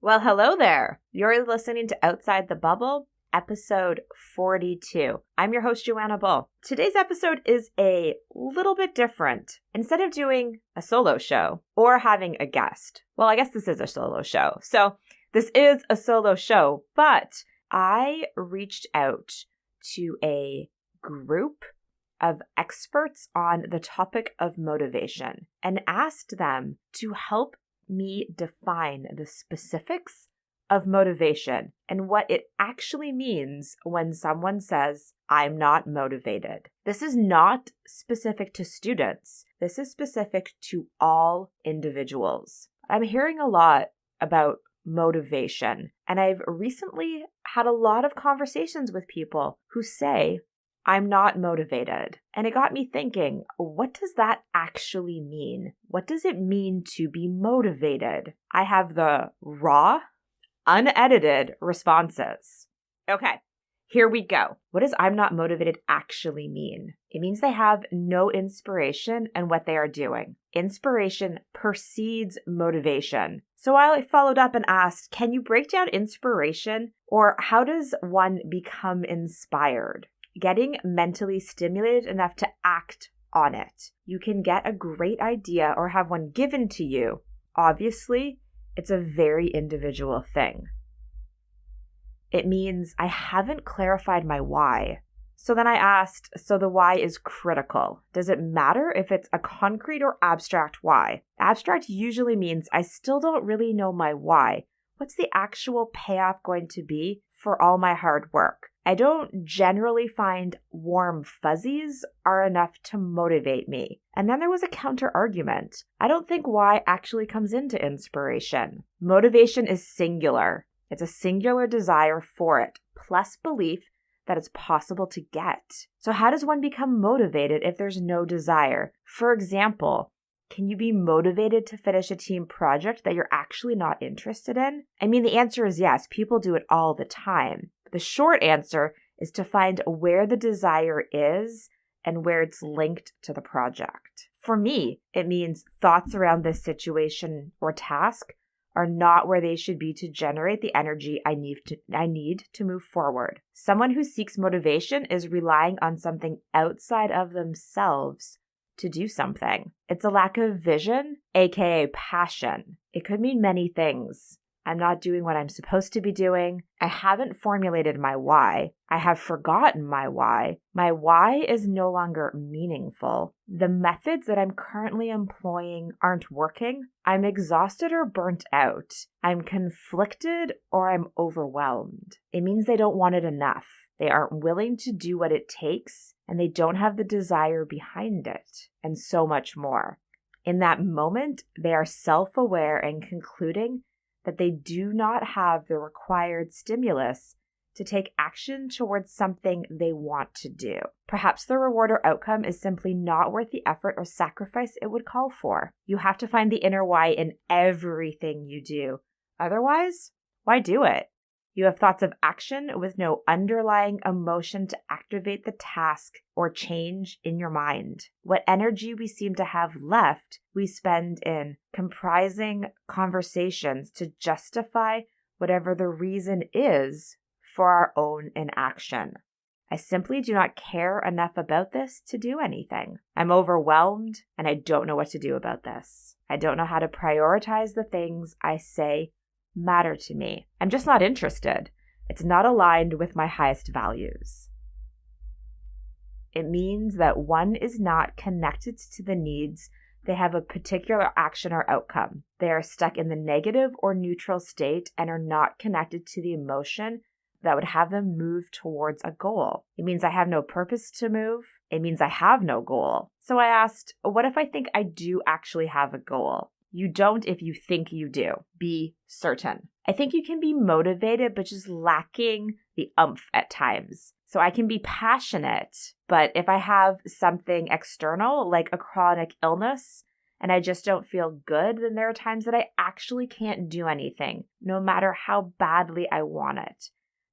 Well, hello there. You're listening to Outside the Bubble, episode 42. I'm your host, Joanna Bull. Today's episode is a little bit different. Instead of doing a solo show or having a guest, well, I guess this is a solo show. So this is a solo show, but I reached out to a group of experts on the topic of motivation and asked them to help me define the specifics of motivation and what it actually means when someone says, I'm not motivated. This is not specific to students. This is specific to all individuals. I'm hearing a lot about motivation, and I've recently had a lot of conversations with people who say, I'm not motivated. And it got me thinking, what does that actually mean? What does it mean to be motivated? I have the raw, unedited responses. Okay, here we go. What does I'm not motivated actually mean? It means they have no inspiration in what they are doing. Inspiration precedes motivation. So I followed up and asked, can you break down inspiration, or how does one become inspired? Getting mentally stimulated enough to act on it. You can get a great idea or have one given to you. Obviously, it's a very individual thing. It means I haven't clarified my why. So then I asked, so the why is critical. Does it matter if it's a concrete or abstract why? Abstract usually means I still don't really know my why. What's the actual payoff going to be for all my hard work? I don't generally find warm fuzzies are enough to motivate me. And then there was a counter argument. I don't think why actually comes into inspiration. Motivation is singular. It's a singular desire for it, plus belief that it's possible to get. So how does one become motivated if there's no desire? For example, can you be motivated to finish a team project that you're actually not interested in? I mean, the answer is yes. People do it all the time. The short answer is to find where the desire is and where it's linked to the project. For me, it means thoughts around this situation or task are not where they should be to generate the energy I need to move forward. Someone who seeks motivation is relying on something outside of themselves to do something. It's a lack of vision, aka passion. It could mean many things. I'm not doing what I'm supposed to be doing. I haven't formulated my why. I have forgotten my why. My why is no longer meaningful. The methods that I'm currently employing aren't working. I'm exhausted or burnt out. I'm conflicted or I'm overwhelmed. It means they don't want it enough. They aren't willing to do what it takes, and they don't have the desire behind it, and so much more. In that moment, they are self-aware and concluding that they do not have the required stimulus to take action towards something they want to do. Perhaps the reward or outcome is simply not worth the effort or sacrifice it would call for. You have to find the inner why in everything you do. Otherwise, why do it? You have thoughts of action with no underlying emotion to activate the task or change in your mind. What energy we seem to have left, we spend in comprising conversations to justify whatever the reason is for our own inaction. I simply do not care enough about this to do anything. I'm overwhelmed and I don't know what to do about this. I don't know how to prioritize the things I say matter to me. I'm just not interested. It's not aligned with my highest values. It means that one is not connected to the needs. They have a particular action or outcome. They are stuck in the negative or neutral state and are not connected to the emotion that would have them move towards a goal. It means I have no purpose to move. It means I have no goal. So I asked, what if I think I do actually have a goal? You don't if you think you do. Be certain. I think you can be motivated, but just lacking the oomph at times. So I can be passionate, but if I have something external, like a chronic illness, and I just don't feel good, then there are times that I actually can't do anything, no matter how badly I want it.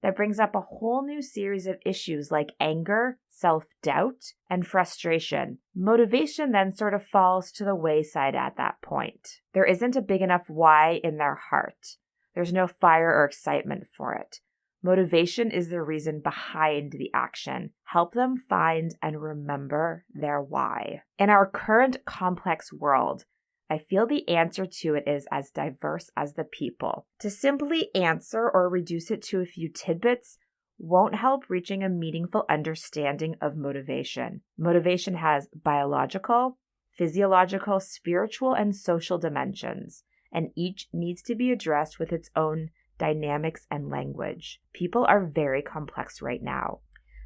That brings up a whole new series of issues like anger, self-doubt, and frustration. Motivation then sort of falls to the wayside at that point. There isn't a big enough why in their heart. There's no fire or excitement for it. Motivation is the reason behind the action. Help them find and remember their why. In our current complex world, I feel the answer to it is as diverse as the people. To simply answer or reduce it to a few tidbits won't help reaching a meaningful understanding of motivation. Motivation has biological, physiological, spiritual, and social dimensions, and each needs to be addressed with its own dynamics and language. People are very complex right now.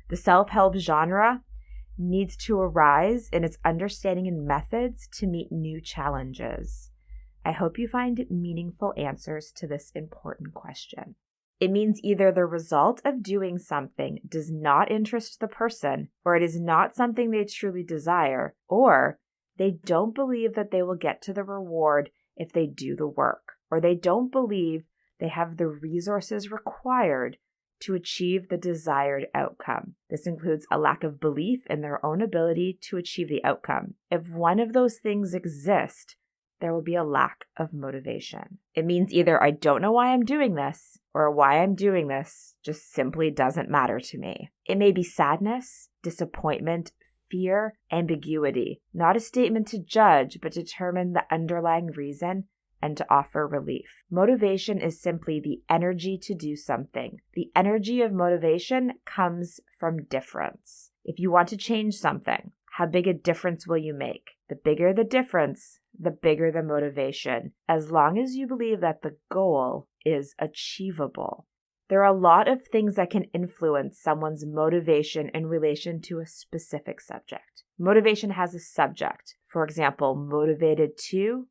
The self-help genre needs to arise in its understanding and methods to meet new challenges. I hope you find meaningful answers to this important question. It means either the result of doing something does not interest the person, or it is not something they truly desire, or they don't believe that they will get to the reward if they do the work, or they don't believe they have the resources required to achieve the desired outcome. This includes a lack of belief in their own ability to achieve the outcome. If one of those things exist, there will be a lack of motivation. It means either I don't know why I'm doing this, or why I'm doing this just simply doesn't matter to me. It may be sadness, disappointment, fear, ambiguity, not a statement to judge, but determine the underlying reason and to offer relief. Motivation is simply the energy to do something. The energy of motivation comes from difference. If you want to change something, how big a difference will you make? The bigger the difference, the bigger the motivation, as long as you believe that the goal is achievable. There are a lot of things that can influence someone's motivation in relation to a specific subject. Motivation has a subject. For example, motivated to ...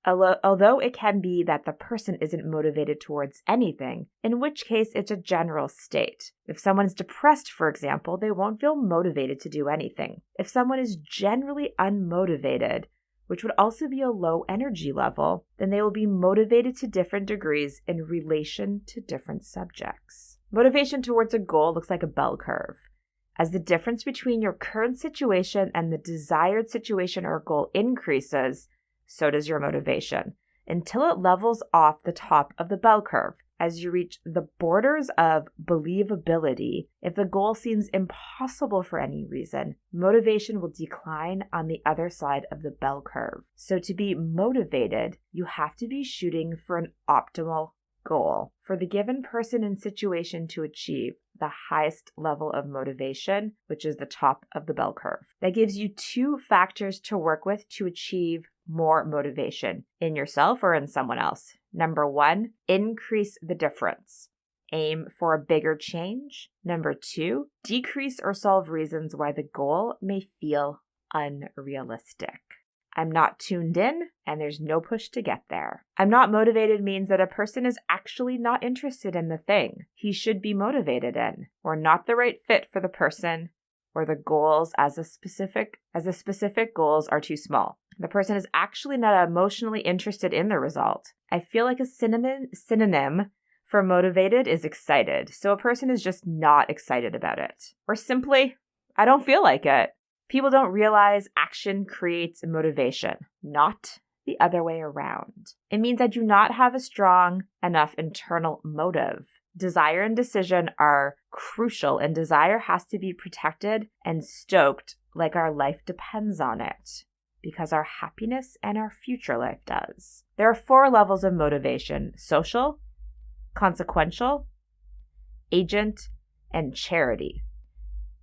Although it can be that the person isn't motivated towards anything, in which case it's a general state. If someone's depressed, for example, they won't feel motivated to do anything. If someone is generally unmotivated, which would also be a low energy level, then they will be motivated to different degrees in relation to different subjects. Motivation towards a goal looks like a bell curve. As the difference between your current situation and the desired situation or goal increases, so does your motivation, until it levels off the top of the bell curve. As you reach the borders of believability, if the goal seems impossible for any reason, motivation will decline on the other side of the bell curve. So to be motivated, you have to be shooting for an optimal goal for the given person and situation to achieve the highest level of motivation, which is the top of the bell curve. That gives you two factors to work with to achieve more motivation in yourself or in someone else. Number one, increase the difference. Aim for a bigger change. Number two, decrease or solve reasons why the goal may feel unrealistic. I'm not tuned in, and there's no push to get there. I'm not motivated means that a person is actually not interested in the thing he should be motivated in, or not the right fit for the person, or the goals as the specific goals are too small. The person is actually not emotionally interested in the result. I feel like a synonym for motivated is excited, so a person is just not excited about it. Or simply, I don't feel like it. People don't realize action creates motivation, not the other way around. It means I do not have a strong enough internal motive. Desire and decision are crucial, and desire has to be protected and stoked like our life depends on it, because our happiness and our future life does. There are 4 levels of motivation: social, consequential, agent, and charity.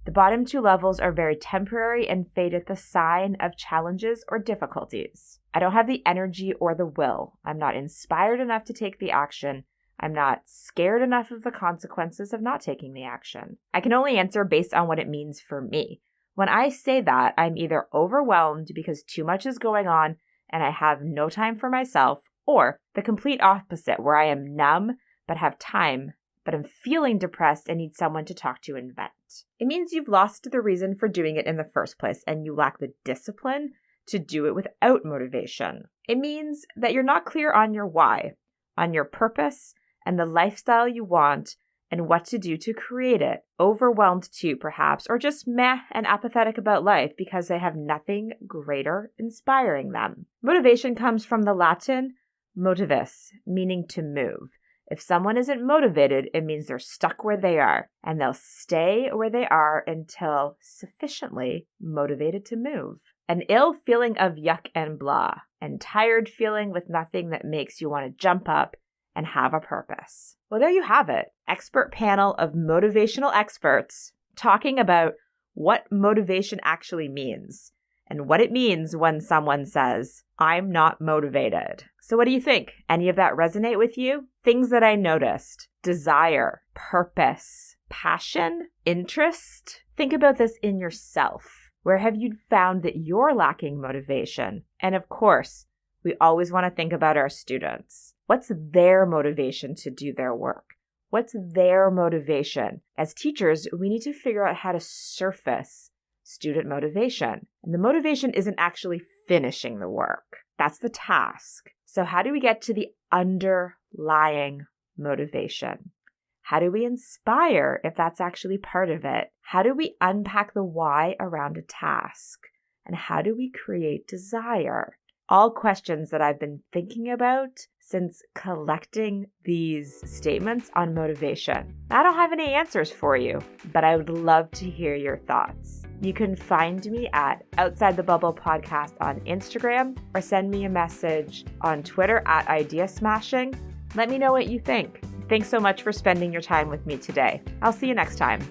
The bottom 2 levels are very temporary and fade at the sign of challenges or difficulties. I don't have the energy or the will. I'm not inspired enough to take the action. I'm not scared enough of the consequences of not taking the action. I can only answer based on what it means for me. When I say that, I'm either overwhelmed because too much is going on and I have no time for myself, or the complete opposite, where I am numb but have time, but I'm feeling depressed and need someone to talk to and vent. It means you've lost the reason for doing it in the first place, and you lack the discipline to do it without motivation. It means that you're not clear on your why, on your purpose, and the lifestyle you want, and what to do to create it. Overwhelmed too, perhaps, or just meh and apathetic about life because they have nothing greater inspiring them. Motivation comes from the Latin motivus, meaning to move. If someone isn't motivated, it means they're stuck where they are, and they'll stay where they are until sufficiently motivated to move. An ill feeling of yuck and blah, and tired feeling with nothing that makes you want to jump up and have a purpose. Well, there you have it. Expert panel of motivational experts talking about what motivation actually means and what it means when someone says, I'm not motivated. So what do you think? Any of that resonate with you? Things that I noticed: desire, purpose, passion, interest. Think about this in yourself. Where have you found that you're lacking motivation? And of course, we always want to think about our students. What's their motivation to do their work? What's their motivation? As teachers, we need to figure out how to surface student motivation. And the motivation isn't actually finishing the work. That's the task. So how do we get to the underlying motivation? How do we inspire if that's actually part of it? How do we unpack the why around a task? And how do we create desire? All questions that I've been thinking about since collecting these statements on motivation. I don't have any answers for you, but I would love to hear your thoughts. You can find me at Outside the Bubble Podcast on Instagram, or send me a message on Twitter at Idea Smashing. Let me know what you think. Thanks so much for spending your time with me today. I'll see you next time.